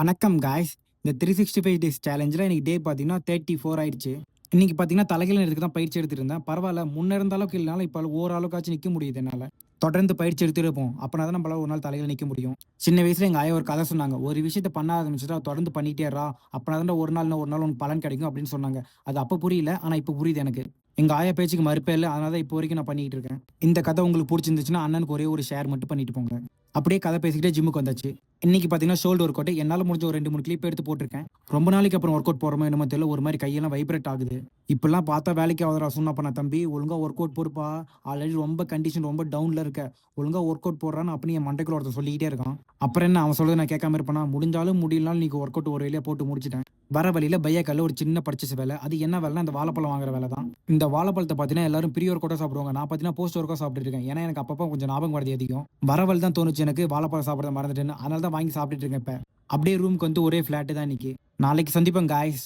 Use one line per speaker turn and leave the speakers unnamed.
வணக்கம் காய்ஸ். இந்த 365 டேஸ் சேலஞ்சில் இன்னைக்கு டே பார்த்தீங்கன்னா 34 ஆயிடுச்சு. இன்னைக்கு பார்த்தீங்கன்னா தலைகீழ எடுத்துக்கு தான் பயிற்சி எடுத்துட்டு இருந்தேன். பரவாயில்ல, முன்ன இருந்த அளவுக்கு இல்லைனாலும் இப்போ ஓரளவுக்காச்சும் நிற்க முடியுது என்னால். தொடர்ந்து பயிற்சி எடுத்துட்டு இருப்போம், அப்போனா தான் நம்மளால ஒரு நாள் தலைகீழ நிற்க முடியும். சின்ன வயசுல எங்கள் ஆயா ஒரு கதை சொன்னாங்க. ஒரு விஷயத்தை பண்ண ஆரம்பிச்சுட்டா தொடர்ந்து பண்ணிட்டேறா, அப்போனா தான் ஒரு நாள் உனக்கு பலன் கிடைக்கும் அப்படின்னு சொன்னாங்க. அது அப்போ புரியல, ஆனால் இப்போ புரியுது எனக்கு. எங்கள் ஆயா பேச்சுக்கு மறுப்பே இல்லை, அதனால தான் இப்போ வரைக்கும் நான் பண்ணிக்கிட்டு இருக்கேன். இந்த கதை உங்களுக்கு பிடிச்சிருந்துச்சுன்னா அண்ணனுக்கு ஒரே ஒரு ஷேர் மட்டும் பண்ணிட்டு போங்க. அப்படியே கதை பேசிக்கிட்டே ஜிம்முக்கு வந்தாச்சு. இன்னைக்கு பார்த்தீங்கன்னா ஷோல்டர் ஒர்க் அவுட் என்னால் முடிஞ்ச ஒரு 2, 3 கிளிப் எடுத்து போட்டிருக்கேன். ரொம்ப நாளைக்கு அப்புறம் ஒர்க் அவுட் போகிறோமோ என்னமோ தெரியல, ஒரு மாதிரி கையெல்லாம் வைப்ரேட் ஆகுது. இப்படிலாம் பார்த்தா வேலைக்கு ஆகுதுடா சொன்னா பண்ண தம்பி, ஒழுங்கா ஒர்க் அவுட் போடுப்பா. ஆல்ரெடி ரொம்ப கண்டிஷன் ரொம்ப டவுனில் இருக்க, ஒழுங்கா ஒர்க் அவுட் போடுறான்னு அப்படி என் மண்டைக்குள்ள ஒருத்தன் சொல்லிக்கிட்டே இருக்கான். அப்புறம் என்ன அவன் சொல்றது நான் கேட்காம இருப்பேனா? முடிஞ்சாலும் முடியலனாலும் நீங்க ஒர்க் அவுட் ஒரு வழியாக போட்டு முடிச்சிட்டேன். வர வழியில பையாக்கால ஒரு சின்ன பர்ச்சேஸ் வேலை. அது என்ன வேலைன்னா அந்த வாழைப்பழம் வாங்குற வேலை தான். இந்த வாழைப்பழத்தை பார்த்தீங்கன்னா எல்லாரும் ப்ரீ ஒர்க் அவுட்டாக சாப்பிடுவாங்க. நான் பார்த்தீங்கன்னா போஸ்ட் ஒர்க்காக சாப்பிட்டு இருக்கேன். ஏன்னா எனக்கு அப்பப்போ கொஞ்சம் ஞாபகம் வரது அதிகம். வர வழி தான் தோணுச்சு எனக்கு வாழைப்பழம் சாப்பிட மறந்துட்டேன்னு. அதனால தான் வாங்கி சாப்பிட்டுட்டு இருக்கேன் இப்போ. அப்படியே ரூமுக்கு வந்து ஒரே ஃப்ளாட்டு தான் இன்னைக்கு. நாளைக்கு சந்திப்பேன் காய்ஸ்.